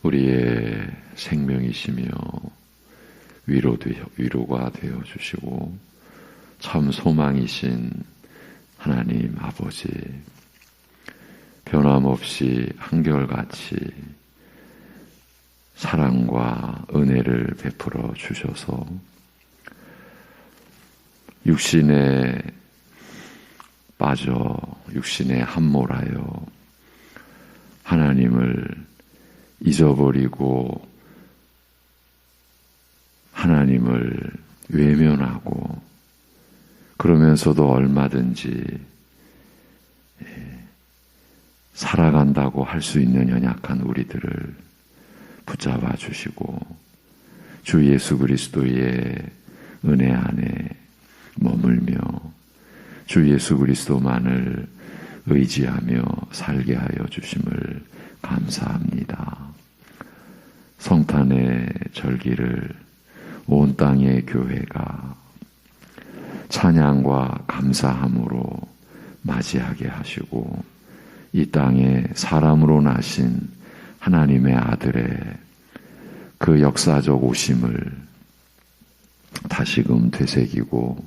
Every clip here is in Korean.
우리의 생명이시며 위로가 되어 주시고 참 소망이신 하나님 아버지, 변함없이 한결같이 사랑과 은혜를 베풀어 주셔서 육신에 빠져 육신에 함몰하여 하나님을 잊어버리고 하나님을 외면하고 그러면서도 얼마든지 살아간다고 할 수 있는 연약한 우리들을 붙잡아 주시고 주 예수 그리스도의 은혜 안에 머물며 주 예수 그리스도만을 의지하며 살게 하여 주심을 감사합니다. 성탄의 절기를 온 땅의 교회가 찬양과 감사함으로 맞이하게 하시고 이 땅에 사람으로 나신 하나님의 아들의 그 역사적 오심을 다시금 되새기고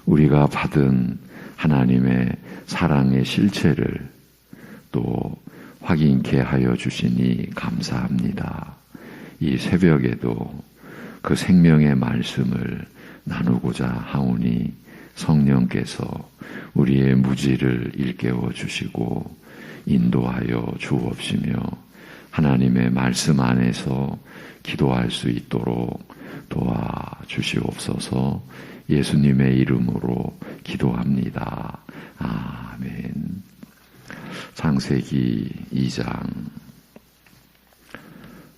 우리가 받은 하나님의 사랑의 실체를 또 확인케 하여 주시니 감사합니다. 이 새벽에도 그 생명의 말씀을 나누고자 하오니 성령께서 우리의 무지를 일깨워 주시고 인도하여 주옵시며 하나님의 말씀 안에서 기도할 수 있도록 도와주시옵소서. 예수님의 이름으로 기도합니다. 아멘. 창세기 2장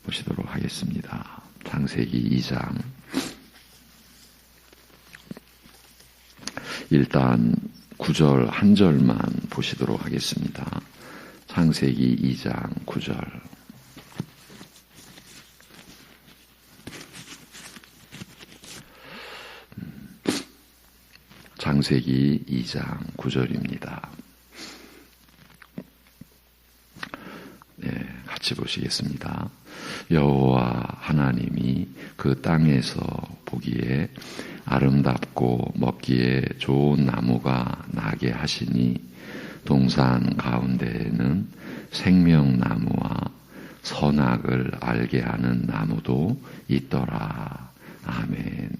보시도록 하겠습니다. 창세기 2장 일단 9절 한 절만 보시도록 하겠습니다. 창세기 2장 9절. 창세기 2장 9절입니다. 네, 같이 보시겠습니다. 여호와 하나님이 그 땅에서 보기에 아름답고 먹기에 좋은 나무가 나게 하시니 동산 가운데에는 생명나무와 선악을 알게 하는 나무도 있더라. 아멘.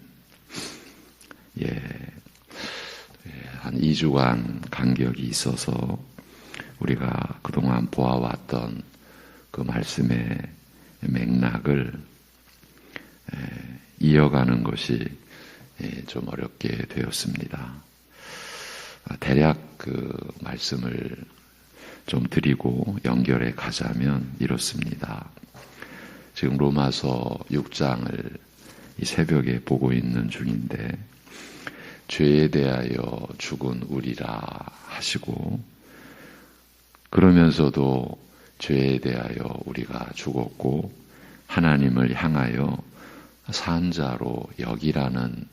한 2주간 간격이 있어서 우리가 그동안 보아왔던 그 말씀의 맥락을 이어가는 것이 좀 어렵게 되었습니다. 대략 그 말씀을 좀 드리고 연결해 가자면 이렇습니다. 지금 로마서 6장을 이 새벽에 보고 있는 중인데 죄에 대하여 죽은 우리라 하시고 그러면서도 죄에 대하여 우리가 죽었고 하나님을 향하여 산 자로 여기라는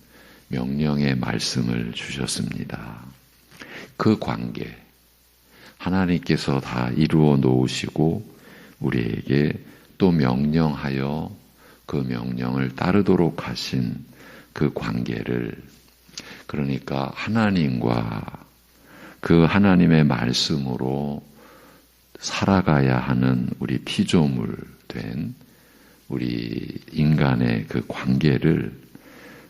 명령의 말씀을 주셨습니다. 그 관계, 하나님께서 다 이루어 놓으시고 우리에게 또 명령하여 그 명령을 따르도록 하신 그 관계를, 그러니까 하나님과 그 하나님의 말씀으로 살아가야 하는 우리 피조물 된 우리 인간의 그 관계를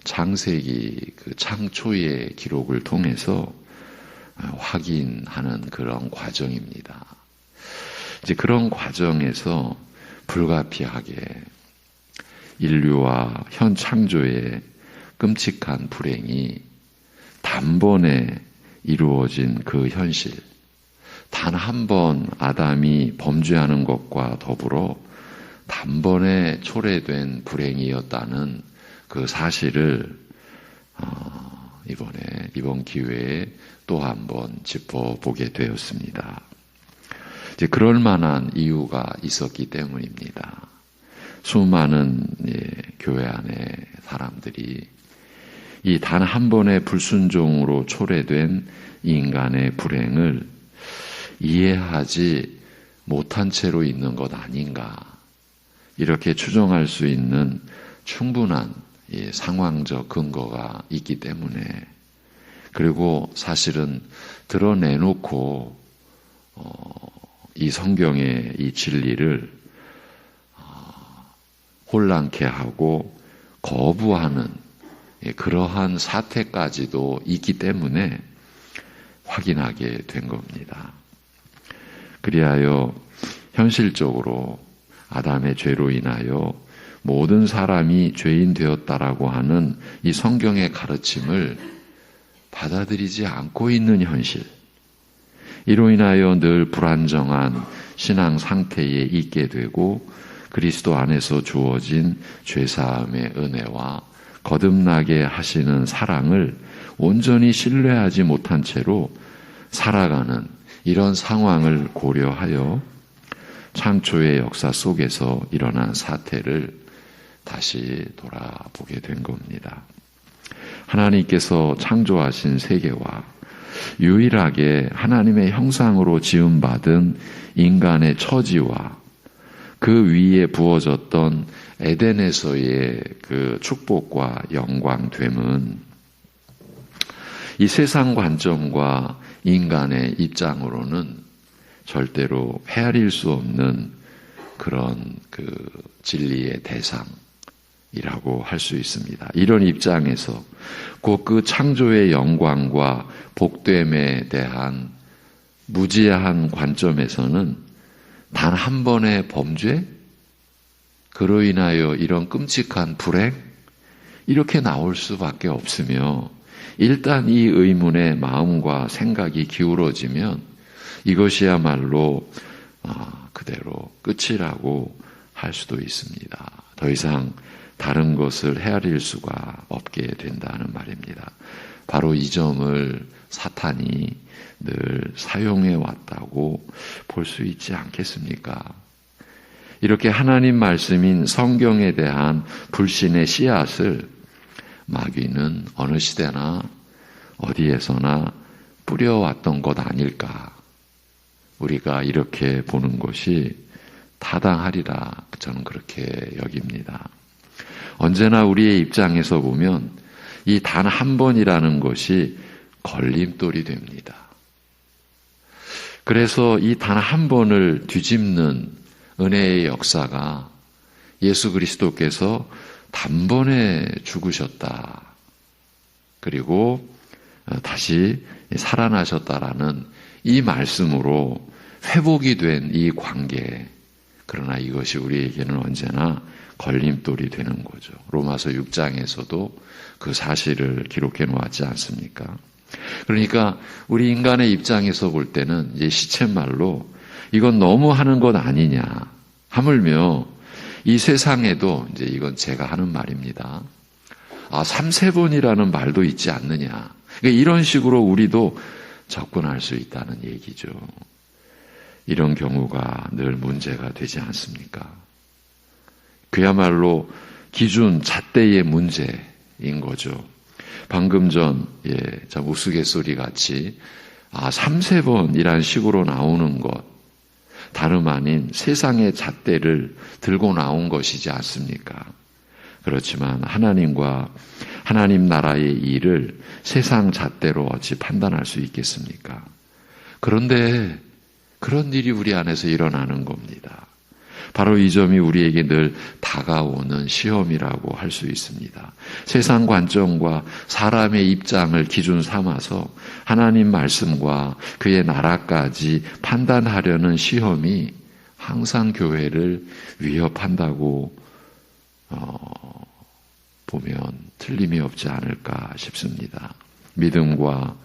창세기 그 창초의 기록을 통해서 확인하는 그런 과정입니다. 이제 그런 과정에서 불가피하게 인류와 현 창조의 끔찍한 불행이 단번에 이루어진 그 현실, 단 한 번 아담이 범죄하는 것과 더불어 단번에 초래된 불행이었다는 그 사실을 이번 기회에 또 한 번 짚어보게 되었습니다. 이제 그럴 만한 이유가 있었기 때문입니다. 수많은 교회 안의 사람들이 이 단 한 번의 불순종으로 초래된 인간의 불행을 이해하지 못한 채로 있는 것 아닌가, 이렇게 추정할 수 있는 충분한 상황적 근거가 있기 때문에, 그리고 사실은 드러내놓고 이 성경의 이 진리를 혼란케 하고 거부하는 그러한 사태까지도 있기 때문에 확인하게 된 겁니다. 그리하여 현실적으로 아담의 죄로 인하여 모든 사람이 죄인 되었다라고 하는 이 성경의 가르침을 받아들이지 않고 있는 현실, 이로 인하여 늘 불안정한 신앙 상태에 있게 되고 그리스도 안에서 주어진 죄사함의 은혜와 거듭나게 하시는 사랑을 온전히 신뢰하지 못한 채로 살아가는 이런 상황을 고려하여 창조의 역사 속에서 일어난 사태를 다시 돌아보게 된 겁니다. 하나님께서 창조하신 세계와 유일하게 하나님의 형상으로 지음받은 인간의 처지와 그 위에 부어졌던 에덴에서의 그 축복과 영광됨은 이 세상 관점과 인간의 입장으로는 절대로 헤아릴 수 없는 그런 그 진리의 대상이라고 할 수 있습니다. 이런 입장에서 곧 그 창조의 영광과 복됨에 대한 무지한 관점에서는 단 한 번의 범죄, 그로 인하여 이런 끔찍한 불행, 이렇게 나올 수밖에 없으며, 일단 이 의문에 마음과 생각이 기울어지면 이것이야말로 그대로 끝이라고 할 수도 있습니다. 더 이상 다른 것을 헤아릴 수가 없게 된다는 말입니다. 바로 이 점을 사탄이 늘 사용해 왔다고 볼 수 있지 않겠습니까? 이렇게 하나님 말씀인 성경에 대한 불신의 씨앗을 마귀는 어느 시대나 어디에서나 뿌려왔던 것 아닐까. 우리가 이렇게 보는 것이 타당하리라 저는 그렇게 여깁니다. 언제나 우리의 입장에서 보면 이 단 한 번이라는 것이 걸림돌이 됩니다. 그래서 이 단 한 번을 뒤집는 은혜의 역사가 예수 그리스도께서 단번에 죽으셨다. 그리고 다시 살아나셨다라는 이 말씀으로 회복이 된 이 관계. 그러나 이것이 우리에게는 언제나 걸림돌이 되는 거죠. 로마서 6장에서도 그 사실을 기록해 놓았지 않습니까? 그러니까 우리 인간의 입장에서 볼 때는 이제 시쳇말로 이건 너무 하는 것 아니냐. 하물며 이 세상에도 이제 이건 제가 하는 말입니다. 3-4번이라는 말도 있지 않느냐. 그러니까 이런 식으로 우리도 접근할 수 있다는 얘기죠. 이런 경우가 늘 문제가 되지 않습니까? 그야말로 기준 잣대의 문제인 거죠. 방금 전 참 우스갯소리 같이 3-4번이란 식으로 나오는 것, 다름 아닌 세상의 잣대를 들고 나온 것이지 않습니까? 그렇지만 하나님과 하나님 나라의 일을 세상 잣대로 어찌 판단할 수 있겠습니까? 그런데 그런 일이 우리 안에서 일어나는 겁니다. 바로 이 점이 우리에게 늘 다가오는 시험이라고 할 수 있습니다. 세상 관점과 사람의 입장을 기준 삼아서 하나님 말씀과 그의 나라까지 판단하려는 시험이 항상 교회를 위협한다고 보면 틀림이 없지 않을까 싶습니다. 믿음과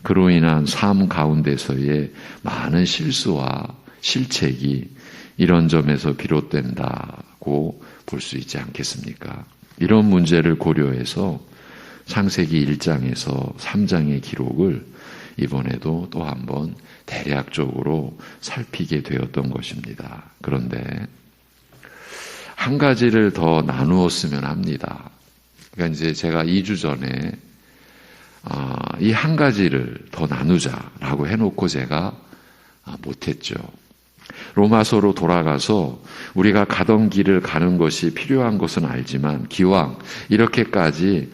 그로 인한 삶 가운데서의 많은 실수와 실책이 이런 점에서 비롯된다고 볼 수 있지 않겠습니까? 이런 문제를 고려해서 창세기 1장에서 3장의 기록을 이번에도 또 한번 대략적으로 살피게 되었던 것입니다. 그런데 한 가지를 더 나누었으면 합니다. 그러니까 이제 제가 2주 전에 이 한 가지를 더 나누자라고 해놓고 제가 못했죠. 로마서로 돌아가서 우리가 가던 길을 가는 것이 필요한 것은 알지만 기왕 이렇게까지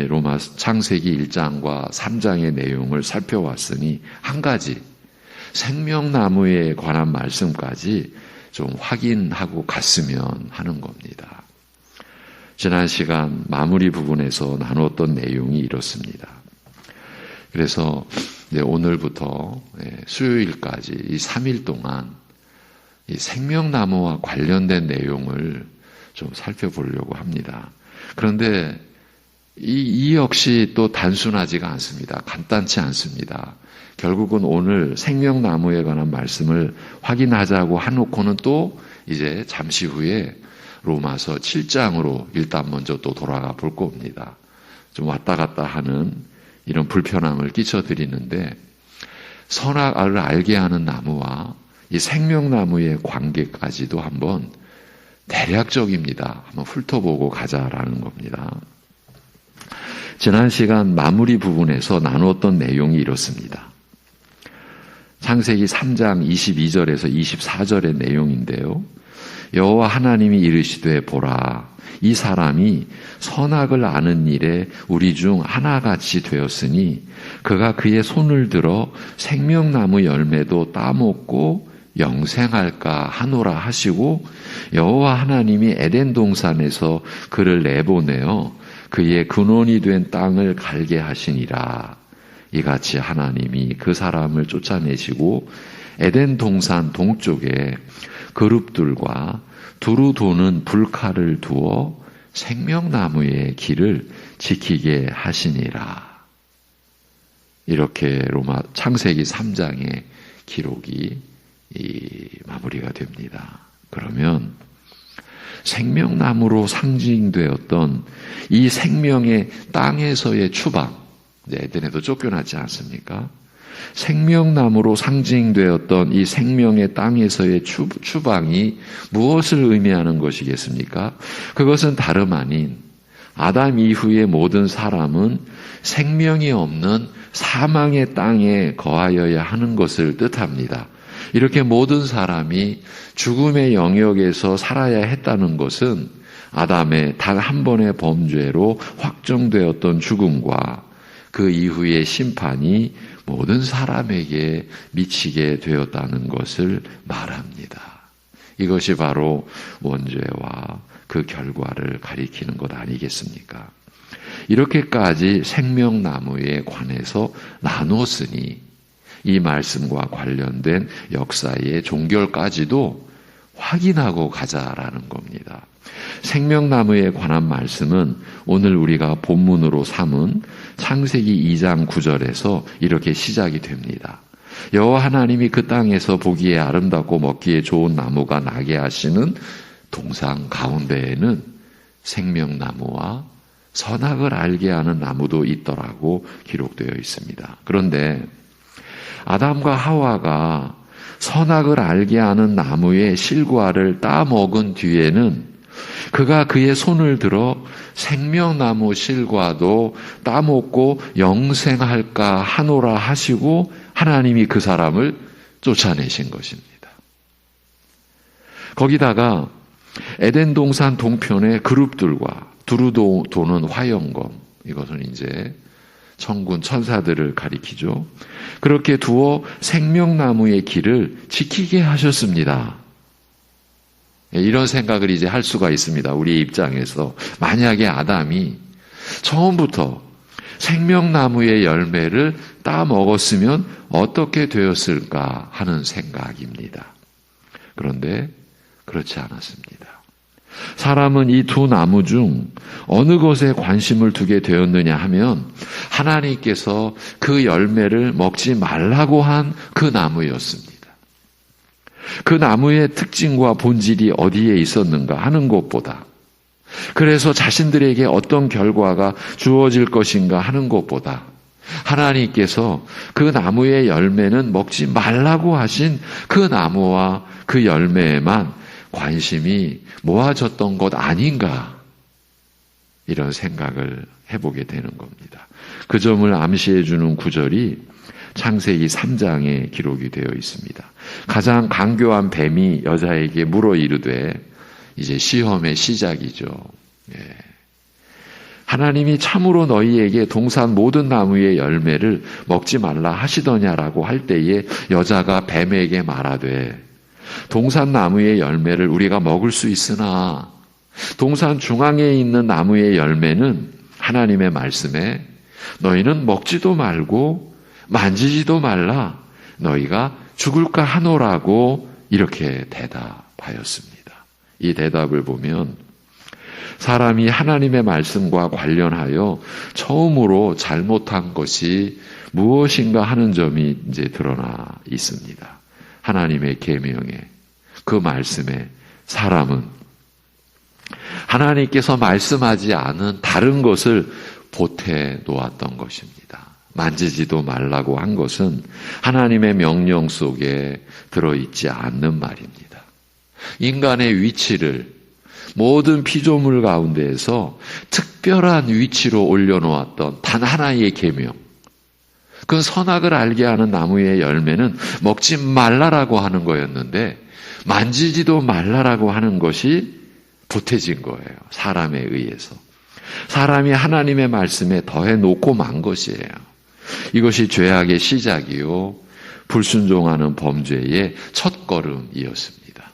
로마 창세기 1장과 3장의 내용을 살펴왔으니 한 가지 생명나무에 관한 말씀까지 좀 확인하고 갔으면 하는 겁니다. 지난 시간 마무리 부분에서 나누었던 내용이 이렇습니다. 그래서 오늘부터 수요일까지 이 3일 동안 이 생명나무와 관련된 내용을 좀 살펴보려고 합니다. 그런데 이 역시 또 단순하지가 않습니다. 간단치 않습니다. 결국은 오늘 생명나무에 관한 말씀을 확인하자고 해놓고는 또 이제 잠시 후에 로마서 7장으로 일단 먼저 또 돌아가 볼 겁니다. 좀 왔다 갔다 하는 이런 불편함을 끼쳐드리는데 선악을 알게 하는 나무와 이 생명나무의 관계까지도 한번 대략적입니다. 한번 훑어보고 가자라는 겁니다. 지난 시간 마무리 부분에서 나누었던 내용이 이렇습니다. 창세기 3장 22절에서 24절의 내용인데요. 여호와 하나님이 이르시되 보라 이 사람이 선악을 아는 일에 우리 중 하나같이 되었으니 그가 그의 손을 들어 생명나무 열매도 따먹고 영생할까 하노라 하시고 여호와 하나님이 에덴 동산에서 그를 내보내어 그의 근원이 된 땅을 갈게 하시니라. 이같이 하나님이 그 사람을 쫓아내시고 에덴 동산 동쪽에 그룹들과 두루 도는 불칼을 두어 생명나무의 길을 지키게 하시니라. 이렇게 로마 창세기 3장의 기록이 마무리가 됩니다. 그러면 생명나무로 상징되었던 이 생명의 땅에서의 추방, 에덴에도 쫓겨나지 않습니까? 생명나무로 상징되었던 이 생명의 땅에서의 추방이 무엇을 의미하는 것이겠습니까? 그것은 다름 아닌 아담 이후의 모든 사람은 생명이 없는 사망의 땅에 거하여야 하는 것을 뜻합니다. 이렇게 모든 사람이 죽음의 영역에서 살아야 했다는 것은 아담의 단 한 번의 범죄로 확정되었던 죽음과 그 이후의 심판이 모든 사람에게 미치게 되었다는 것을 말합니다. 이것이 바로 원죄와 그 결과를 가리키는 것 아니겠습니까? 이렇게까지 생명나무에 관해서 나눴으니 이 말씀과 관련된 역사의 종결까지도 확인하고 가자라는 겁니다. 생명나무에 관한 말씀은 오늘 우리가 본문으로 삼은 창세기 2장 9절에서 이렇게 시작이 됩니다. 여호와 하나님이 그 땅에서 보기에 아름답고 먹기에 좋은 나무가 나게 하시는 동산 가운데에는 생명나무와 선악을 알게 하는 나무도 있더라고 기록되어 있습니다. 그런데 아담과 하와가 선악을 알게 하는 나무의 실과를 따먹은 뒤에는 그가 그의 손을 들어 생명나무 실과도 따먹고 영생할까 하노라 하시고 하나님이 그 사람을 쫓아내신 것입니다. 거기다가 에덴 동산 동편의 그룹들과 두루 도는 화영검, 이것은 이제 천군 천사들을 가리키죠. 그렇게 두어 생명나무의 길을 지키게 하셨습니다. 이런 생각을 이제 할 수가 있습니다. 우리의 입장에서 만약에 아담이 처음부터 생명나무의 열매를 따먹었으면 어떻게 되었을까 하는 생각입니다. 그런데 그렇지 않았습니다. 사람은 이 두 나무 중 어느 것에 관심을 두게 되었느냐 하면 하나님께서 그 열매를 먹지 말라고 한 그 나무였습니다. 그 나무의 특징과 본질이 어디에 있었는가 하는 것보다, 그래서 자신들에게 어떤 결과가 주어질 것인가 하는 것보다 하나님께서 그 나무의 열매는 먹지 말라고 하신 그 나무와 그 열매에만 관심이 모아졌던 것 아닌가, 이런 생각을 해보게 되는 겁니다. 그 점을 암시해 주는 구절이 창세기 3장에 기록이 되어 있습니다. 가장 강교한 뱀이 여자에게 물어 이르되, 이제 시험의 시작이죠. 하나님이 참으로 너희에게 동산 모든 나무의 열매를 먹지 말라 하시더냐라고 할 때에 여자가 뱀에게 말하되, 동산 나무의 열매를 우리가 먹을 수 있으나 동산 중앙에 있는 나무의 열매는 하나님의 말씀에 너희는 먹지도 말고 만지지도 말라, 너희가 죽을까 하노라고 이렇게 대답하였습니다. 이 대답을 보면 사람이 하나님의 말씀과 관련하여 처음으로 잘못한 것이 무엇인가 하는 점이 이제 드러나 있습니다. 하나님의 계명에, 그 말씀에 사람은 하나님께서 말씀하지 않은 다른 것을 보태 놓았던 것입니다. 만지지도 말라고 한 것은 하나님의 명령 속에 들어있지 않는 말입니다. 인간의 위치를 모든 피조물 가운데에서 특별한 위치로 올려놓았던 단 하나의 계명, 그 선악을 알게 하는 나무의 열매는 먹지 말라라고 하는 거였는데 만지지도 말라라고 하는 것이 보태진 거예요. 사람에 의해서. 사람이 하나님의 말씀에 더해 놓고 만 것이에요. 이것이 죄악의 시작이요, 불순종하는 범죄의 첫걸음이었습니다.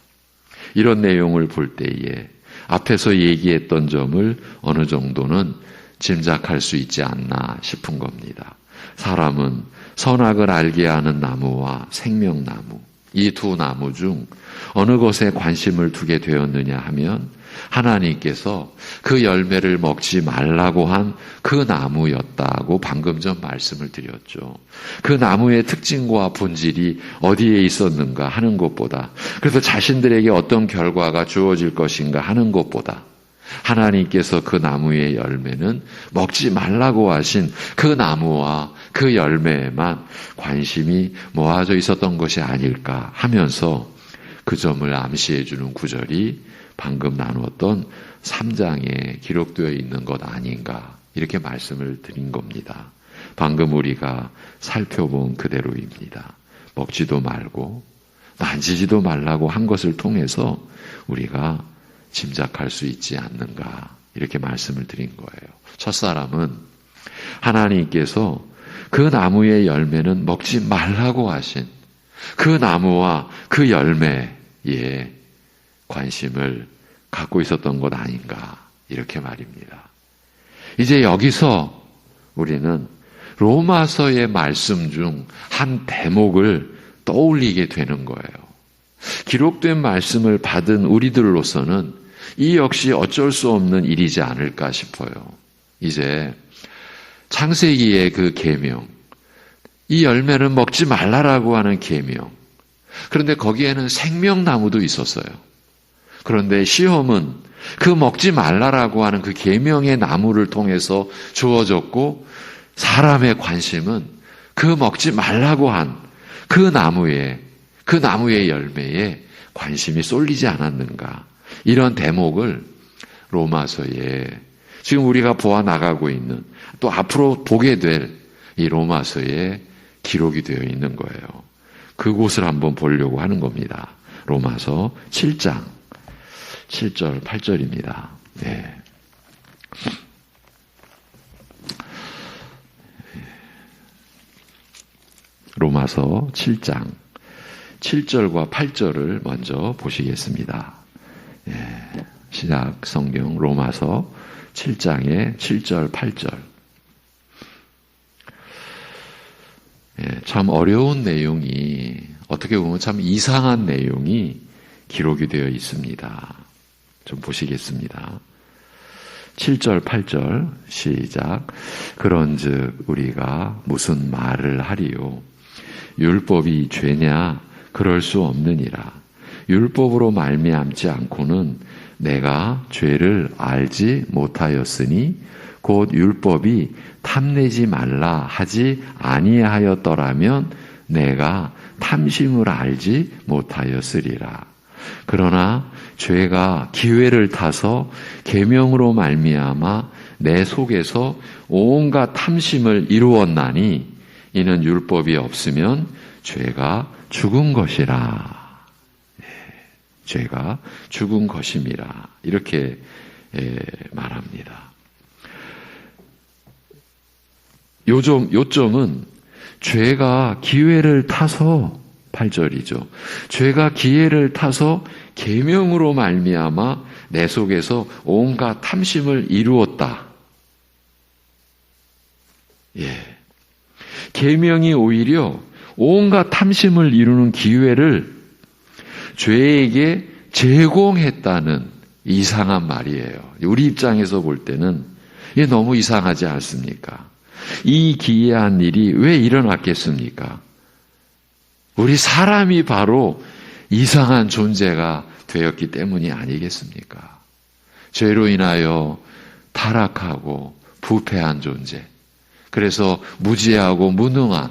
이런 내용을 볼 때에 앞에서 얘기했던 점을 어느 정도는 짐작할 수 있지 않나 싶은 겁니다. 사람은 선악을 알게 하는 나무와 생명나무, 이 두 나무 중 어느 것에 관심을 두게 되었느냐 하면 하나님께서 그 열매를 먹지 말라고 한 그 나무였다고 방금 전 말씀을 드렸죠. 그 나무의 특징과 본질이 어디에 있었는가 하는 것보다, 그래서 자신들에게 어떤 결과가 주어질 것인가 하는 것보다 하나님께서 그 나무의 열매는 먹지 말라고 하신 그 나무와 그 열매에만 관심이 모아져 있었던 것이 아닐까 하면서 그 점을 암시해 주는 구절이 방금 나누었던 3장에 기록되어 있는 것 아닌가, 이렇게 말씀을 드린 겁니다. 방금 우리가 살펴본 그대로입니다. 먹지도 말고 만지지도 말라고 한 것을 통해서 우리가 짐작할 수 있지 않는가, 이렇게 말씀을 드린 거예요. 첫사람은 하나님께서 그 나무의 열매는 먹지 말라고 하신 그 나무와 그 열매에 관심을 갖고 있었던 것 아닌가, 이렇게 말입니다. 이제 여기서 우리는 로마서의 말씀 중 한 대목을 떠올리게 되는 거예요. 기록된 말씀을 받은 우리들로서는 이 역시 어쩔 수 없는 일이지 않을까 싶어요. 이제 창세기의 그 계명, 이 열매는 먹지 말라라고 하는 계명, 그런데 거기에는 생명나무도 있었어요. 그런데 시험은 그 먹지 말라라고 하는 그 계명의 나무를 통해서 주어졌고, 사람의 관심은 그 먹지 말라고 한 그 나무의 열매에 관심이 쏠리지 않았는가, 이런 대목을 로마서에 지금 우리가 보아 나가고 있는, 또 앞으로 보게 될 이 로마서에 기록이 되어 있는 거예요. 그곳을 한번 보려고 하는 겁니다. 로마서 7장 7절 8절입니다. 네. 로마서 7장 7절과 8절을 먼저 보시겠습니다. 네. 시작 성경 로마서 7장의 7절 8절. 네. 참 어려운 내용이, 어떻게 보면 참 이상한 내용이 기록이 되어 있습니다. 좀 보시겠습니다. 7절 8절 시작. 그런즉 우리가 무슨 말을 하리요? 율법이 죄냐? 그럴 수 없느니라. 율법으로 말미암지 않고는 내가 죄를 알지 못하였으니 곧 율법이 탐내지 말라 하지 아니하였더라면 내가 탐심을 알지 못하였으리라. 그러나 죄가 기회를 타서 계명으로 말미암아 내 속에서 온갖 탐심을 이루었나니 이는 율법이 없으면 죄가 죽은 것이라. 죄가 죽은 것임이라. 이렇게 말합니다. 요점은 죄가 기회를 타서 8절이죠. 죄가 기회를 타서 계명으로 말미암아 내 속에서 온갖 탐심을 이루었다. 계명이 오히려 온갖 탐심을 이루는 기회를 죄에게 제공했다는 이상한 말이에요. 우리 입장에서 볼 때는 이게 너무 이상하지 않습니까? 이 기이한 일이 왜 일어났겠습니까? 우리 사람이 바로 이상한 존재가 되었기 때문이 아니겠습니까? 죄로 인하여 타락하고 부패한 존재, 그래서 무지하고 무능한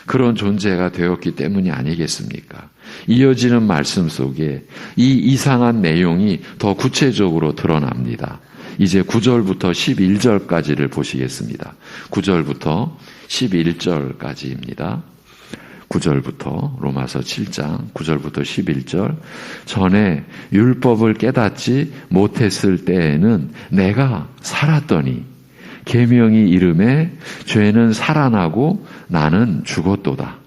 그런 존재가 되었기 때문이 아니겠습니까? 이어지는 말씀 속에 이 이상한 내용이 더 구체적으로 드러납니다. 이제 9절부터 11절까지를 보시겠습니다. 9절부터 11절까지입니다. 9절부터 로마서 7장 9절부터 11절. 전에 율법을 깨닫지 못했을 때에는 내가 살았더니 계명이 이름에 죄는 살아나고 나는 죽었도다.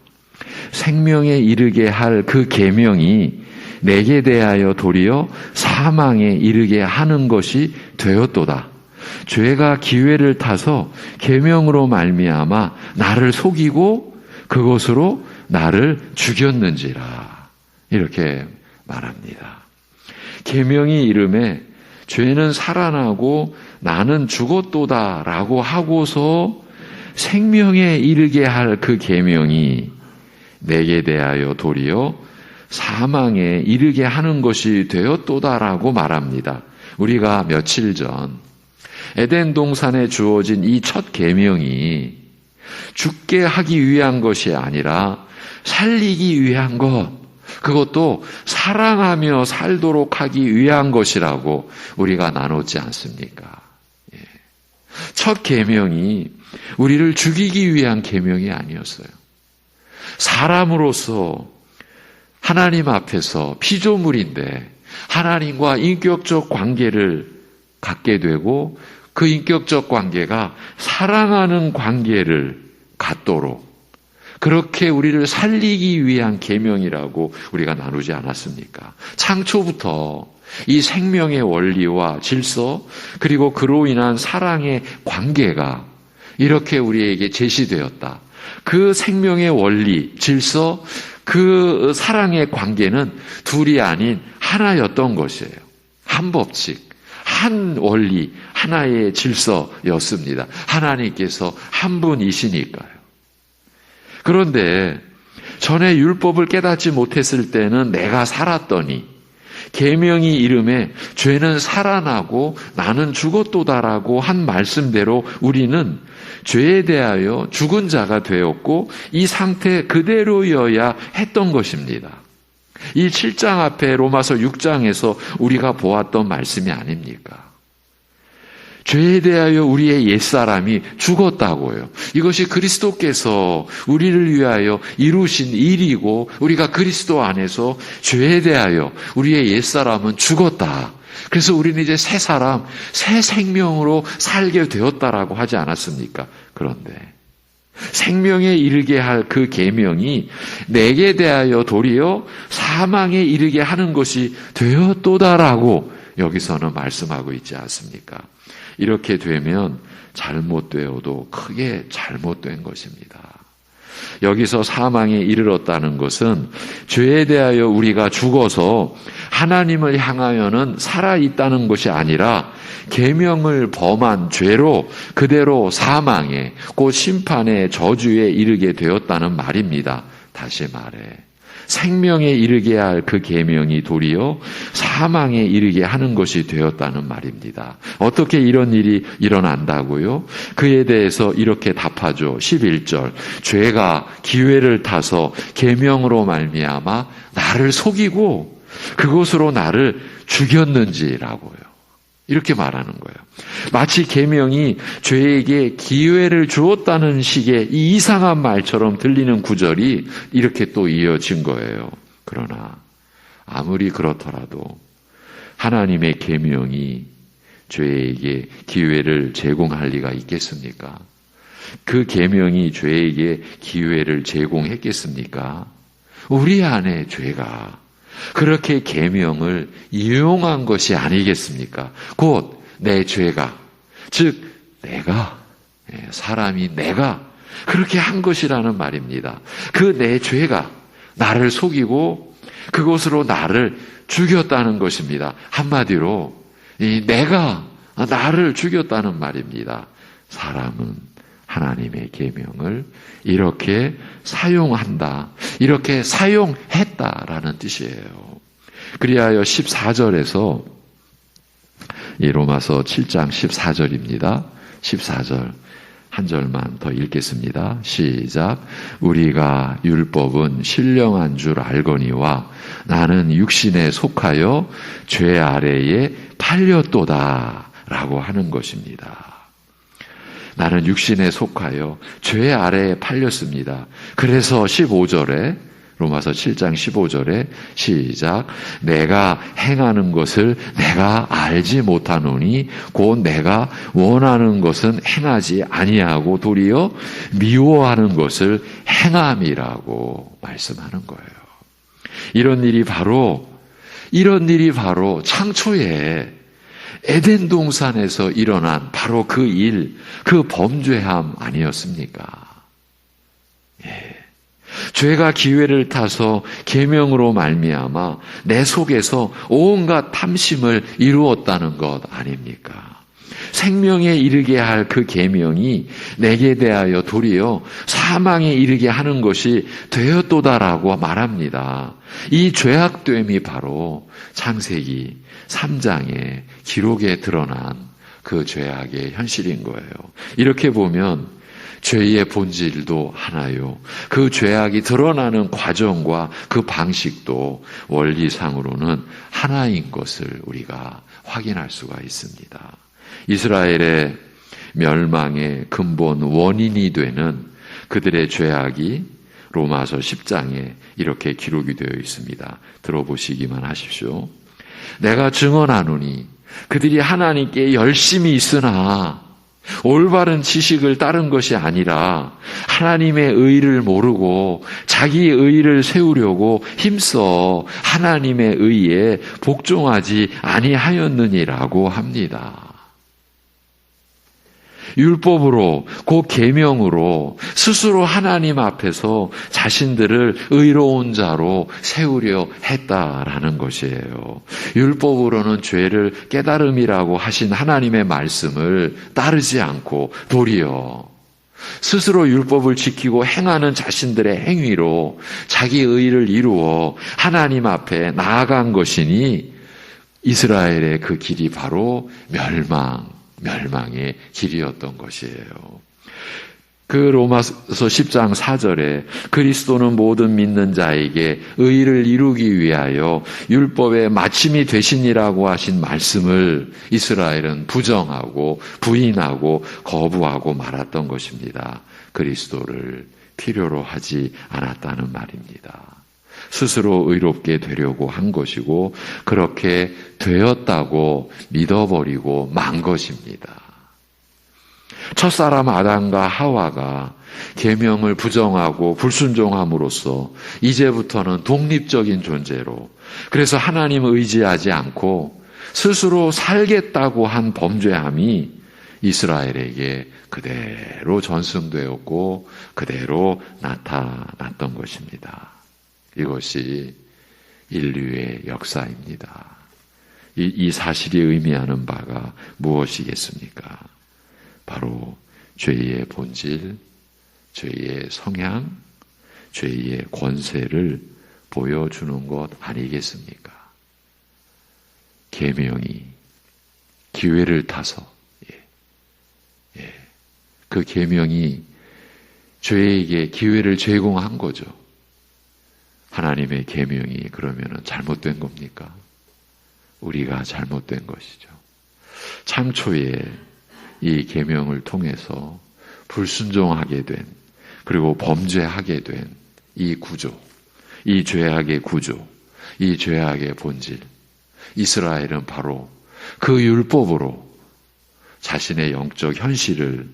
생명에 이르게 할 그 계명이 내게 대하여 도리어 사망에 이르게 하는 것이 되었도다. 죄가 기회를 타서 계명으로 말미암아 나를 속이고 그것으로 나를 죽였는지라. 이렇게 말합니다. 계명이 이름에 죄는 살아나고 나는 죽었도다 라고 하고서 생명에 이르게 할 그 계명이 내게 대하여 도리어 사망에 이르게 하는 것이 되었도다라고 말합니다. 우리가 며칠 전 에덴 동산에 주어진 이 첫 계명이 죽게 하기 위한 것이 아니라 살리기 위한 것, 그것도 사랑하며 살도록 하기 위한 것이라고 우리가 나눴지 않습니까? 첫 계명이 우리를 죽이기 위한 계명이 아니었어요. 사람으로서 하나님 앞에서 피조물인데 하나님과 인격적 관계를 갖게 되고 그 인격적 관계가 사랑하는 관계를 갖도록 그렇게 우리를 살리기 위한 계명이라고 우리가 나누지 않았습니까? 창초부터 이 생명의 원리와 질서 그리고 그로 인한 사랑의 관계가 이렇게 우리에게 제시되었다. 그 생명의 원리, 질서, 그 사랑의 관계는 둘이 아닌 하나였던 것이에요. 한 법칙, 한 원리, 하나의 질서였습니다. 하나님께서 한 분이시니까요. 그런데 전에 율법을 깨닫지 못했을 때는 내가 살았더니 계명이 이름에 죄는 살아나고 나는 죽었도다라고 한 말씀대로 우리는 죄에 대하여 죽은 자가 되었고 이 상태 그대로여야 했던 것입니다. 이 7장 앞에 로마서 6장에서 우리가 보았던 말씀이 아닙니까? 죄에 대하여 우리의 옛사람이 죽었다고요. 이것이 그리스도께서 우리를 위하여 이루신 일이고 우리가 그리스도 안에서 죄에 대하여 우리의 옛사람은 죽었다. 그래서 우리는 이제 새 사람, 새 생명으로 살게 되었다라고 하지 않았습니까? 그런데 생명에 이르게 할 그 계명이 내게 대하여 도리어 사망에 이르게 하는 것이 되었도다라고 여기서는 말씀하고 있지 않습니까? 이렇게 되면 잘못되어도 크게 잘못된 것입니다. 여기서 사망에 이르렀다는 것은 죄에 대하여 우리가 죽어서 하나님을 향하여는 살아있다는 것이 아니라 계명을 범한 죄로 그대로 사망에 곧 심판의 저주에 이르게 되었다는 말입니다. 다시 말해 생명에 이르게 할 그 계명이 도리어 사망에 이르게 하는 것이 되었다는 말입니다. 어떻게 이런 일이 일어난다고요? 그에 대해서 이렇게 답하죠. 11절 죄가 기회를 타서 계명으로 말미암아 나를 속이고 그것으로 나를 죽였는지라고요. 이렇게 말하는 거예요. 마치 계명이 죄에게 기회를 주었다는 식의 이 이상한 말처럼 들리는 구절이 이렇게 또 이어진 거예요. 그러나 아무리 그렇더라도 하나님의 계명이 죄에게 기회를 제공할 리가 있겠습니까? 그 계명이 죄에게 기회를 제공했겠습니까? 우리 안에 죄가 그렇게 계명을 이용한 것이 아니겠습니까? 곧 내 죄가, 즉 내가, 사람이 내가 그렇게 한 것이라는 말입니다. 그 내 죄가 나를 속이고 그것으로 나를 죽였다는 것입니다. 한마디로 내가 나를 죽였다는 말입니다. 사람은 하나님의 계명을 이렇게 사용한다, 이렇게 사용했다라는 뜻이에요. 그리하여 14절에서 이 로마서 7장 14절입니다. 14절 한 절만 더 읽겠습니다. 시작. 우리가 율법은 신령한 줄 알거니와 나는 육신에 속하여 죄 아래에 팔렸도다 라고 하는 것입니다. 나는 육신에 속하여 죄 아래에 팔렸습니다. 그래서 15절에 로마서 7장 15절에 시작. 내가 행하는 것을 내가 알지 못하노니 곧 내가 원하는 것은 행하지 아니하고 도리어 미워하는 것을 행함이라고 말씀하는 거예요. 이런 일이 바로 창초에 에덴 동산에서 일어난 바로 그 일, 그 범죄함 아니었습니까? 예. 죄가 기회를 타서 계명으로 말미암아 내 속에서 온갖 탐심을 이루었다는 것 아닙니까? 생명에 이르게 할 그 계명이 내게 대하여 도리어 사망에 이르게 하는 것이 되었도다라고 말합니다. 이 죄악됨이 바로 창세기 3장의 기록에 드러난 그 죄악의 현실인 거예요. 이렇게 보면 죄의 본질도 하나요. 그 죄악이 드러나는 과정과 그 방식도 원리상으로는 하나인 것을 우리가 확인할 수가 있습니다. 이스라엘의 멸망의 근본 원인이 되는 그들의 죄악이 로마서 10장에 이렇게 기록이 되어 있습니다. 들어보시기만 하십시오. 내가 증언하노니 그들이 하나님께 열심히 있으나 올바른 지식을 따른 것이 아니라 하나님의 의를 모르고 자기 의를 세우려고 힘써 하나님의 의에 복종하지 아니하였느니라고 합니다. 율법으로, 그 계명으로 스스로 하나님 앞에서 자신들을 의로운 자로 세우려 했다라는 것이에요. 율법으로는 죄를 깨달음이라고 하신 하나님의 말씀을 따르지 않고 도리어 스스로 율법을 지키고 행하는 자신들의 행위로 자기 의를 이루어 하나님 앞에 나아간 것이니 이스라엘의 그 길이 바로 멸망의 길이었던 것이에요. 그 로마서 10장 4절에 그리스도는 모든 믿는 자에게 의를 이루기 위하여 율법의 마침이 되시니라고 하신 말씀을 이스라엘은 부정하고 부인하고 거부하고 말았던 것입니다. 그리스도를 필요로 하지 않았다는 말입니다. 스스로 의롭게 되려고 한 것이고 그렇게 되었다고 믿어버리고 만 것입니다. 첫사람 아담과 하와가 계명을 부정하고 불순종함으로써 이제부터는 독립적인 존재로, 그래서 하나님을 의지하지 않고 스스로 살겠다고 한 범죄함이 이스라엘에게 그대로 전승되었고 그대로 나타났던 것입니다. 이것이 인류의 역사입니다. 이 사실이 의미하는 바가 무엇이겠습니까? 바로 죄의 본질, 죄의 성향, 죄의 권세를 보여주는 것 아니겠습니까? 계명이 기회를 타서 그 계명이 죄에게 기회를 제공한 거죠. 하나님의 계명이 그러면 잘못된 겁니까? 우리가 잘못된 것이죠. 창초에 이 계명을 통해서 불순종하게 된, 그리고 범죄하게 된 이 구조, 이 죄악의 구조, 이 죄악의 본질, 이스라엘은 바로 그 율법으로 자신의 영적 현실을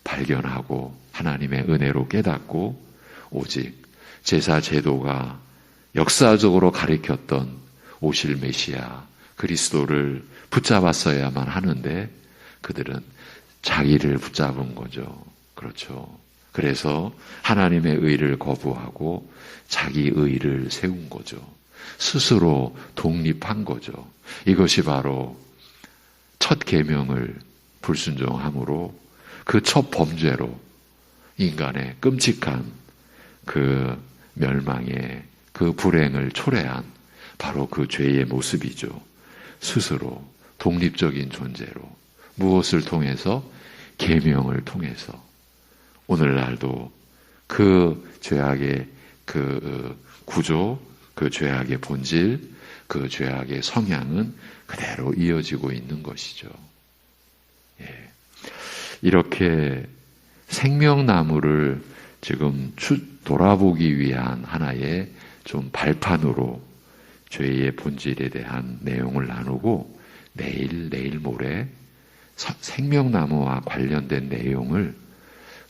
발견하고 하나님의 은혜로 깨닫고 오직 제사 제도가 역사적으로 가리켰던 오실 메시아 그리스도를 붙잡았어야만 하는데 그들은 자기를 붙잡은 거죠. 그렇죠. 그래서 하나님의 의를 거부하고 자기 의를 세운 거죠. 스스로 독립한 거죠. 이것이 바로 첫 계명을 불순종함으로 그 첫 범죄로 인간의 끔찍한 그 멸망의 그 불행을 초래한 바로 그 죄의 모습이죠. 스스로 독립적인 존재로 무엇을 통해서? 계명을 통해서. 오늘날도 그 죄악의 그 구조, 그 죄악의 본질, 그 죄악의 성향은 그대로 이어지고 있는 것이죠. 예. 이렇게 생명나무를 지금 돌아보기 위한 하나의 좀 발판으로 죄의 본질에 대한 내용을 나누고 내일 모레 생명나무와 관련된 내용을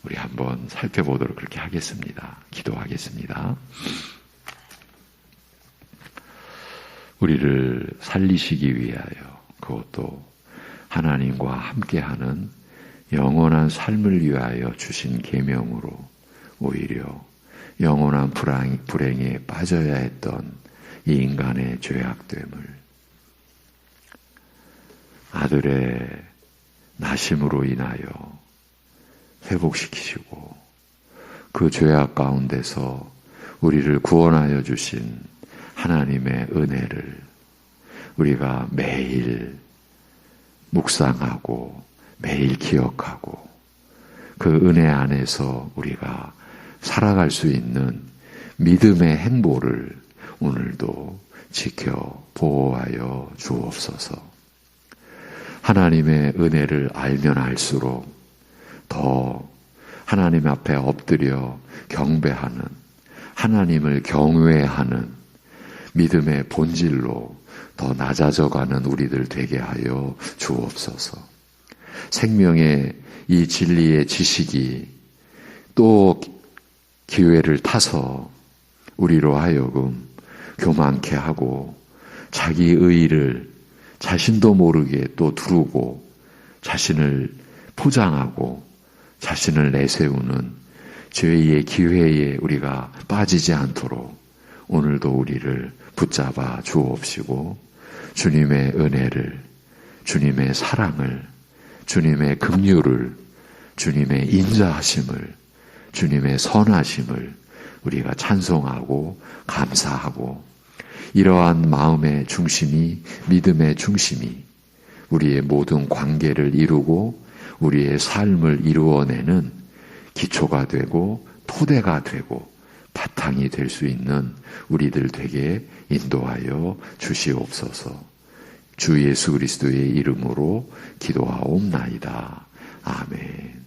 우리 한번 살펴보도록 그렇게 하겠습니다. 기도하겠습니다. 우리를 살리시기 위하여 그것도 하나님과 함께하는 영원한 삶을 위하여 주신 계명으로 오히려 영원한 불행에 빠져야 했던 이 인간의 죄악됨을 아들의 나심으로 인하여 회복시키시고 그 죄악 가운데서 우리를 구원하여 주신 하나님의 은혜를 우리가 매일 묵상하고 매일 기억하고 그 은혜 안에서 우리가 살아갈 수 있는 믿음의 행보를 오늘도 지켜 보호하여 주옵소서. 하나님의 은혜를 알면 알수록 더 하나님 앞에 엎드려 경배하는, 하나님을 경외하는 믿음의 본질로 더 낮아져가는 우리들 되게 하여 주옵소서. 생명의 이 진리의 지식이 또 기회를 타서 우리로 하여금 교만케 하고 자기 의의를 자신도 모르게 또 두르고 자신을 포장하고 자신을 내세우는 죄의 기회에 우리가 빠지지 않도록 오늘도 우리를 붙잡아 주옵시고 주님의 은혜를, 주님의 사랑을, 주님의 긍휼을, 주님의 인자하심을, 주님의 선하심을 우리가 찬송하고 감사하고 이러한 마음의 중심이, 믿음의 중심이 우리의 모든 관계를 이루고 우리의 삶을 이루어내는 기초가 되고 토대가 되고 바탕이 될 수 있는 우리들 되게 인도하여 주시옵소서. 주 예수 그리스도의 이름으로 기도하옵나이다. 아멘.